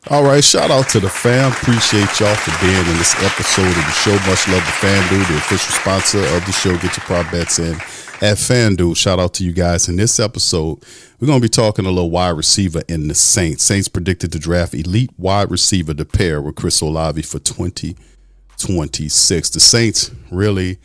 All right, shout out to the fam. Appreciate y'all for being in this episode of the show. Much love to FanDuel, the official sponsor of the show. Get your prop bets in at FanDuel. Shout out to you guys. In this episode, we're going to be talking a little wide receiver in the Saints. Saints predicted to draft elite wide receiver to pair with Chris Olave for 2026. The Saints really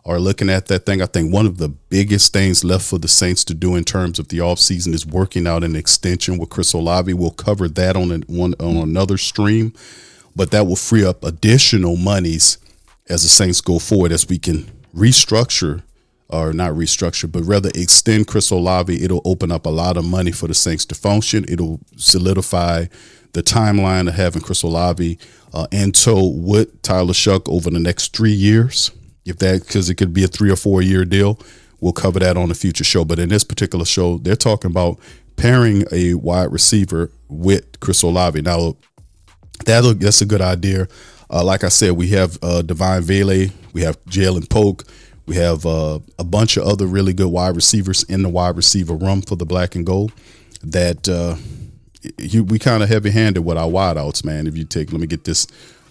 are looking at that thing. I think one of the biggest things left for the Saints to do in terms of the offseason is working out an extension with Chris Olave. We'll cover that on another stream, but that will free up additional monies as the Saints go forward, as we can restructure, or not restructure, but rather extend Chris Olave. It'll open up a lot of money for the Saints to function. It'll solidify the timeline of having Chris Olave in tow with Tyler Shough over the next 3 years. Because it could be a 3 or 4 year deal. We'll cover that on a future show. But in this particular show, they're talking about pairing a wide receiver with Chris Olave. Now, that's a good idea. Like I said, we have Devine Vele, we have Jalen Polk, we have a bunch of other really good wide receivers in the wide receiver room for the black and gold that we kind of heavy-handed with our wideouts, man. If you take, let me get this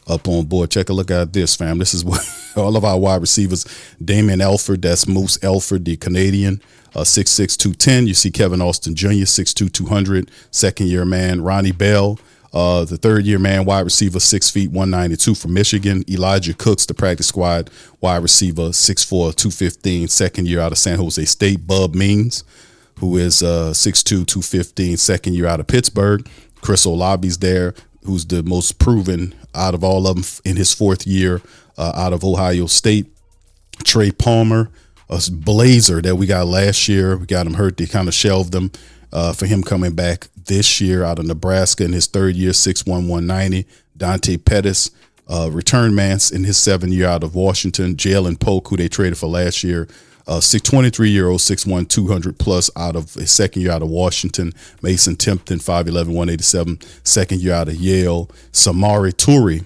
up on board. Check a look at this, fam. This is what all of our wide receivers. Damian Elford, that's Moose Elford, the Canadian, 6'6", 210. You see Kevin Austin Jr., 6'2", 200, second-year man. Ronnie Bell, the third-year man, wide receiver, 6 feet, 192 from Michigan. Elijah Cooks, the practice squad wide receiver, 6'4", 215, second year out of San Jose State. Bub Means, who is 6'2", 215, second year out of Pittsburgh. Chris Olave's there, who's the most proven out of all of them in his fourth year out of Ohio State. Trey Palmer, a blazer that we got last year. We got him hurt. They kind of shelved him for him coming back this year out of Nebraska in his third year, 6'1", 190. Dante Pettis, return man in his 7th year out of Washington. Jalen Polk, who they traded for last year, 23-year-old, 6'1", 200 plus out of his second year out of Washington. Mason Timpton, 5'11", 187, second year out of Yale. Samari Turi,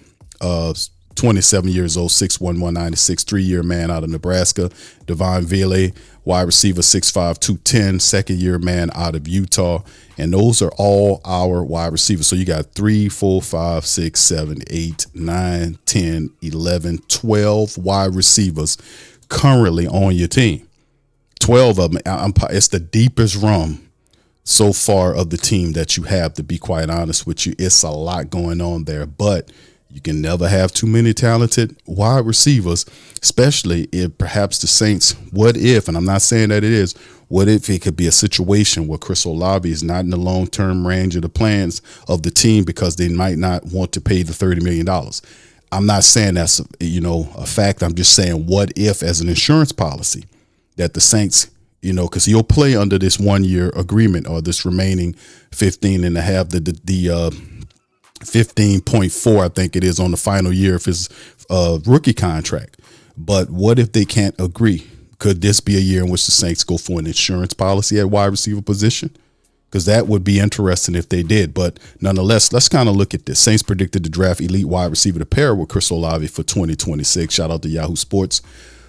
27 years old, 6'1", 196, 3-year man out of Nebraska. Devine Vele, wide receiver, 6'5", 210, second year man out of Utah. And those are all our wide receivers. So you got 3, 4, 5, 6, 7, 8, 9, 10, 11, 12 wide receivers currently on your team. 12 of them. It's the deepest room so far of the team that you have, to be quite honest with you. It's a lot going on there, but you can never have too many talented wide receivers, especially if perhaps the Saints, what if, and I'm not saying that it is, what if it could be a situation where Chris Olave is not in the long-term range of the plans of the team because they might not want to pay the $30 million. I'm not saying that's a fact. I'm just saying, what if, as an insurance policy, that the Saints, because he'll play under this 1-year agreement, or this remaining 15 and a half, the 15.4, I think it is, on the final year of his rookie contract. But what if they can't agree? Could this be a year in which the Saints go for an insurance policy at wide receiver position? Because that would be interesting if they did. But nonetheless, let's kind of look at this. Saints predicted to draft elite wide receiver to pair with Chris Olave for 2026. Shout out to Yahoo Sports,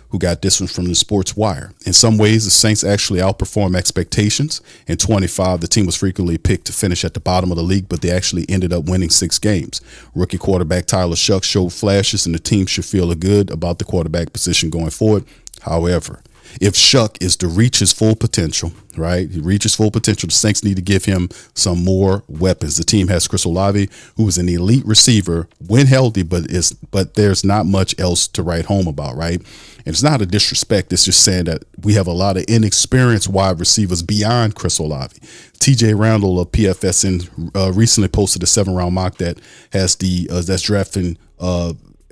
who got this one from the Sports Wire. In some ways, the Saints actually outperformed expectations. In 25, the team was frequently picked to finish at the bottom of the league, but they actually ended up winning 6 games. Rookie quarterback Tyler Shough showed flashes, and the team should feel good about the quarterback position going forward. However, if Shough is to reach his full potential, right? He reaches full potential. The Saints need to give him some more weapons. The team has Chris Olave, who is an elite receiver when healthy, but there's not much else to write home about, right? And it's not a disrespect. It's just saying that we have a lot of inexperienced wide receivers beyond Chris Olave. TJ Randall of PFSN recently posted a 7-round mock that has that's drafting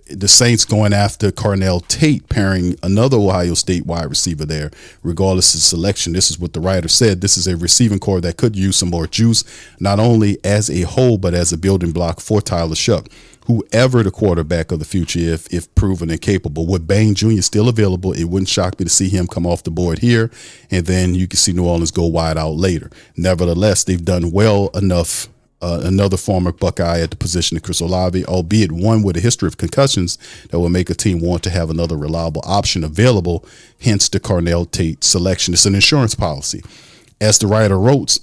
the Saints going after Carnell Tate, pairing another Ohio State wide receiver there, regardless of selection. This is what the writer said. This is a receiving core that could use some more juice, not only as a whole, but as a building block for Tyler Shough. Whoever the quarterback of the future, if proven and capable, with Bain Jr. still available, it wouldn't shock me to see him come off the board here, and then you can see New Orleans go wide out later. Nevertheless, they've done well enough another former Buckeye at the position of Chris Olave, albeit one with a history of concussions that will make a team want to have another reliable option available, hence the Carnell Tate selection. It's an insurance policy. As the writer wrote,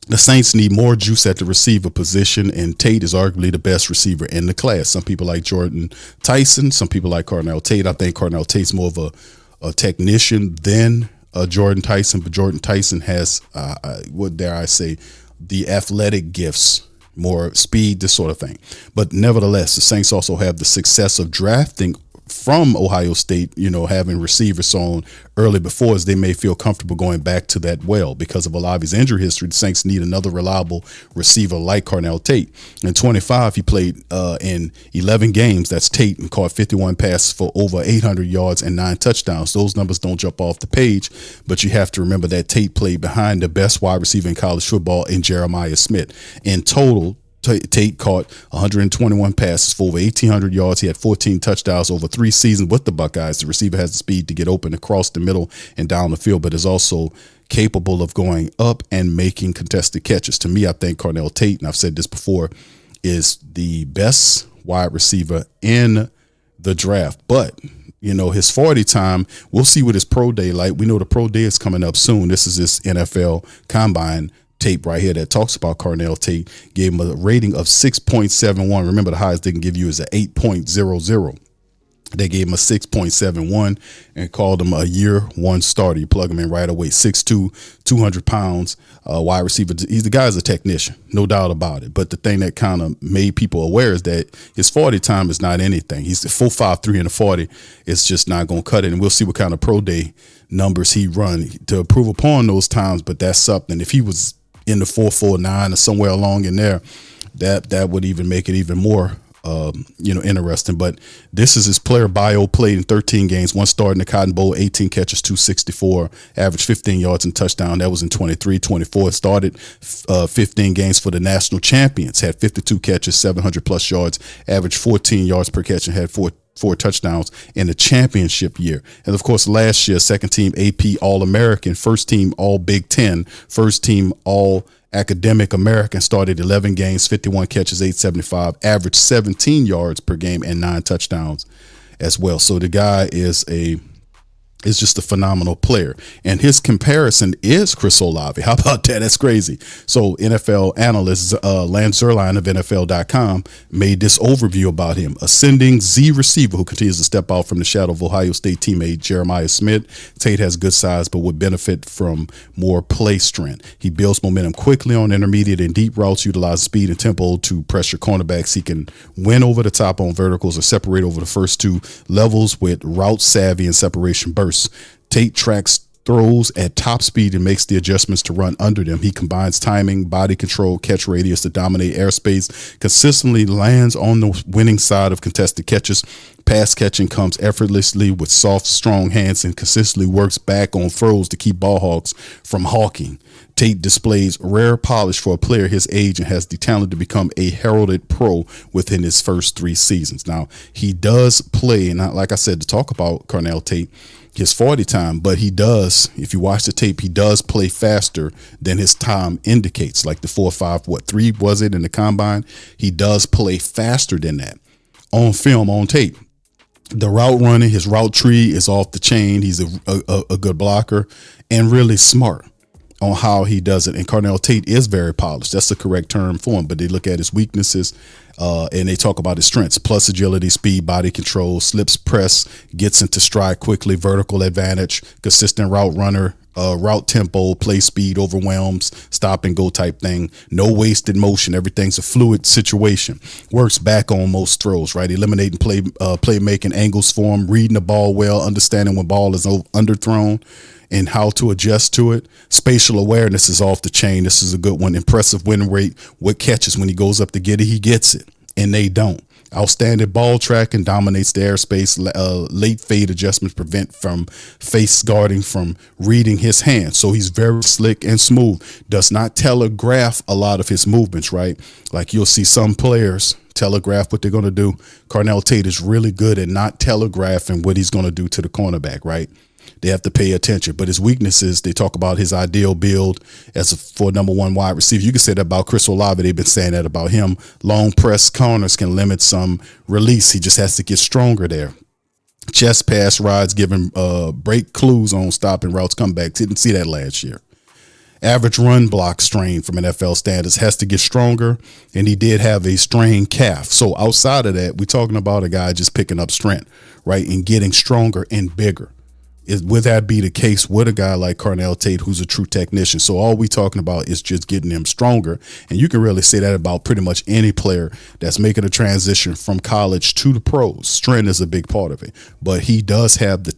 the Saints need more juice at the receiver position, and Tate is arguably the best receiver in the class. Some people like Jordan Tyson. Some people like Carnell Tate. I think Carnell Tate's more of a technician than Jordan Tyson, but Jordan Tyson has, what dare I say, the athletic gifts, more speed, this sort of thing. But nevertheless, the Saints also have the success of drafting from Ohio State, having receivers on early before, as they may feel comfortable going back to that well. Because of Olave's injury history, the Saints need another reliable receiver like Carnell Tate. In 25, he played in 11 games. That's Tate, and caught 51 passes for over 800 yards and 9 touchdowns. Those numbers don't jump off the page, but you have to remember that Tate played behind the best wide receiver in college football in Jeremiah Smith. In total, Tate caught 121 passes for over 1,800 yards. He had 14 touchdowns over 3 seasons with the Buckeyes. The receiver has the speed to get open across the middle and down the field, but is also capable of going up and making contested catches. To me, I think Carnell Tate, and I've said this before, is the best wide receiver in the draft. But his 40 time, we'll see what his pro day like. We know the pro day is coming up soon. This is his NFL combine tape right here that talks about Carnell Tate. Gave him a rating of 6.71. Remember, the highest they can give you is a 8.00. They gave him a 6.71 and called him a year one starter. You plug him in right away. 6'2", 200 pounds, wide receiver. The guy's a technician, no doubt about it. But the thing that kind of made people aware is that his 40 time is not anything. He's 4.53 in the 40. It's just not going to cut it. And we'll see what kind of pro day numbers he run to improve upon those times. But that's something. If he was in the 4.49 or somewhere along in there, that would even make it even more interesting. But this is his player bio. Played in 13 games, one start in the Cotton Bowl, 18 catches, 264, averaged 15 yards and touchdown. That was in 23-24. Started 15 games for the national champions, had 52 catches, 700 plus yards, averaged 14 yards per catch, and had four touchdowns in the championship year. And of course, last year, second team AP All-American, first team All Big Ten, first team All Academic American, started 11 games, 51 catches, 875, averaged 17 yards per game and 9 touchdowns as well. So the guy is just a phenomenal player. And his comparison is Chris Olave. How about that? That's crazy. So NFL analysts, Lance Zierlein of NFL.com made this overview about him. Ascending Z receiver who continues to step out from the shadow of Ohio State teammate Jeremiah Smith. Tate has good size but would benefit from more play strength. He builds momentum quickly on intermediate and deep routes, utilizes speed and tempo to pressure cornerbacks. He can win over the top on verticals or separate over the first 2 levels with route savvy and separation bursts. Tate tracks throws at top speed and makes the adjustments to run under them. He combines timing, body control, catch radius to dominate airspace, consistently lands on the winning side of contested catches. Pass catching comes effortlessly with soft, strong hands and consistently works back on throws to keep ball hawks from hawking. Tate displays rare polish for a player his age and has the talent to become a heralded pro within his first 3 seasons. Now, he does play, and like I said, to talk about Carnell Tate, his 40 time, but he does, if you watch the tape, he does play faster than his time indicates, like the 4.5, 3 was it in the combine? He does play faster than that on film, on tape. The route running, his route tree is off the chain. He's a good blocker and really smart on how he does it. And Carnell Tate is very polished. That's the correct term for him. But they look at his weaknesses and they talk about his strengths: plus agility, speed, body control, slips, press, gets into stride quickly, vertical advantage, consistent route runner, route tempo, play speed, overwhelms, stop and go type thing. No wasted motion. Everything's a fluid situation. Works back on most throws, right? Eliminating playmaking angles for him, reading the ball well, understanding when ball is underthrown and how to adjust to it. Spatial awareness is off the chain. This is a good one. Impressive win rate with catches. When he goes up to get it, he gets it, and they don't. Outstanding ball tracking, dominates the airspace. Late fade adjustments prevent from face guarding from reading his hand. So he's very slick and smooth. Does not telegraph a lot of his movements, right? Like you'll see some players telegraph what they're going to do. Carnell Tate is really good at not telegraphing what he's going to do to the cornerback, right? they have to pay attention. But his weaknesses, they talk about his ideal build for number one wide receiver. You can say that about Chris Olave. They've been saying that about him. Long press corners can limit some release. He just has to get stronger there. Chest pass rides, giving break clues on stopping routes, comebacks. Didn't see that last year. Average run block strain from NFL standards, has to get stronger, and he did have a strained calf. So outside of that, we're talking about a guy just picking up strength, right, and getting stronger and bigger. Would that be the case with a guy like Carnell Tate, who's a true technician? So all we talking about is just getting him stronger. And you can really say that about pretty much any player that's making a transition from college to the pros. Strength is a big part of it. But he does have the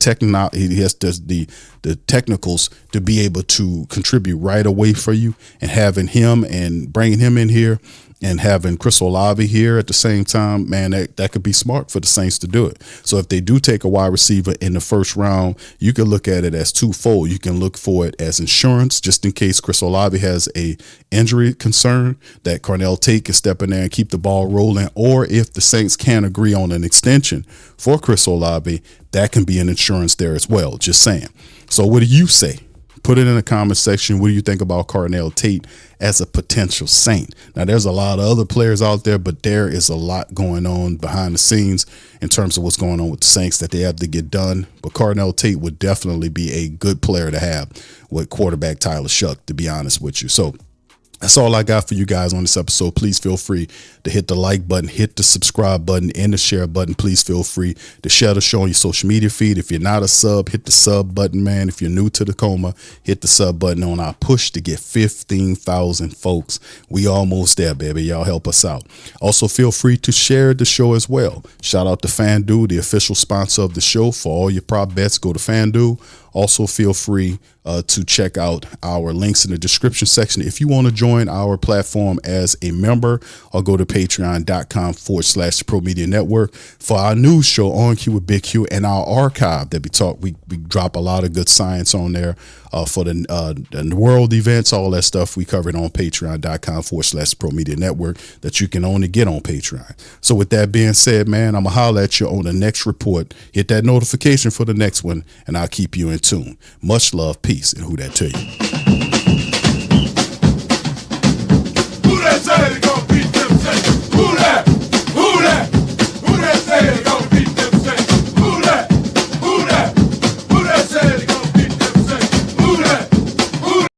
technicals to be able to contribute right away for you. And having him and bringing him in here and having Chris Olave here at the same time, man, that could be smart for the Saints to do it. So if they do take a wide receiver in the first round, you can look at it as twofold. You can look for it as insurance, just in case Chris Olave has a injury concern, that Carnell Tate can step in there and keep the ball rolling. Or if the Saints can't agree on an extension for Chris Olave, that can be an insurance there as well. Just saying. So what do you say? Put it in the comment section. What do you think about Carnell Tate as a potential Saint? Now, there's a lot of other players out there, but there is a lot going on behind the scenes in terms of what's going on with the Saints that they have to get done. But Carnell Tate would definitely be a good player to have with quarterback Tyler Shough, to be honest with you. So that's all I got for you guys on this episode. Please feel free to hit the like button, hit the subscribe button, and the share button. Please feel free to share the show on your social media feed. If you're not a sub, hit the sub button, man. If you're new to the Coma, hit the sub button on our push to get 15,000 folks. We almost there, baby. Y'all help us out. Also, feel free to share the show as well. Shout out to FanDuel, the official sponsor of the show. For all your prop bets, go to FanDuel. Also, feel free to check out our links in the description section if you want to join our platform as a member, or go to patreon.com/Pro Media Network for our news show On Cue with Big Q and our archive that we drop a lot of good science on there for the world events, all that stuff we covered on patreon.com/Pro Media Network that you can only get on Patreon. So with that being said, man, I'm going to holler at you on the next report. Hit that notification for the next one, and I'll keep you in tune. Much love, peace, and who that to you. Who that say they gonna beat them Saints? Who that? Who that? Who that say they gonna beat them Saints? Who that? Who that? Who that say they gonna beat them Saints? Who that? Who that?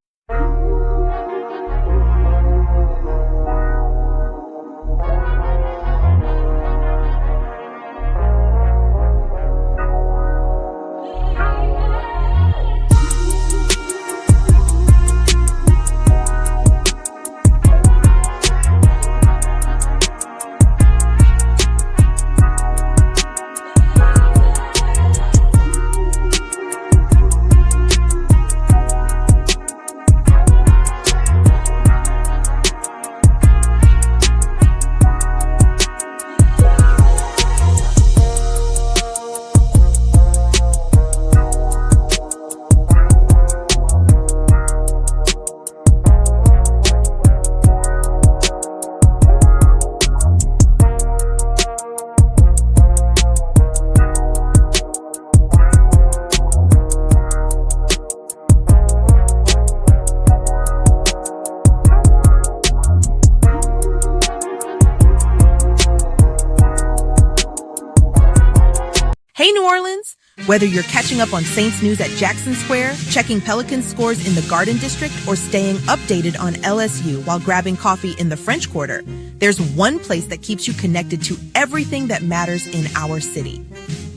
Hey, New Orleans! Whether you're catching up on Saints news at Jackson Square, checking Pelicans scores in the Garden District, or staying updated on LSU while grabbing coffee in the French Quarter, there's one place that keeps you connected to everything that matters in our city.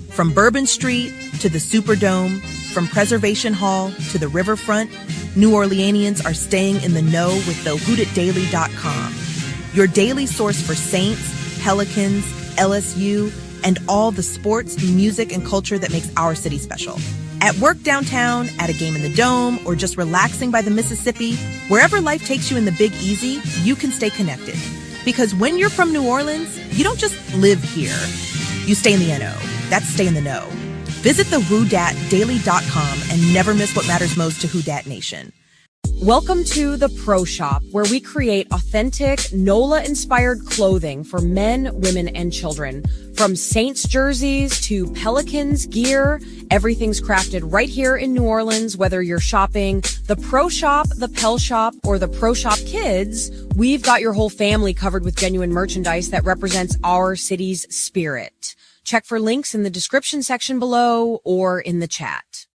From Bourbon Street to the Superdome, from Preservation Hall to the Riverfront, New Orleanians are staying in the know with thewhodatdaily.com. Your daily source for Saints, Pelicans, LSU, and all the sports, music, and culture that makes our city special. At work downtown, at a game in the Dome, or just relaxing by the Mississippi, wherever life takes you in the Big Easy, you can stay connected. Because when you're from New Orleans, you don't just live here. You stay in the NO. That's stay in the know. Visit thewhodatdaily.com and never miss what matters most to Who Dat Nation. Welcome to the Pro Shop, where we create authentic NOLA-inspired clothing for men, women, and children. From Saints jerseys to Pelicans gear, everything's crafted right here in New Orleans. Whether you're shopping the Pro Shop, the Pel Shop, or the Pro Shop Kids, we've got your whole family covered with genuine merchandise that represents our city's spirit. Check for links in the description section below or in the chat.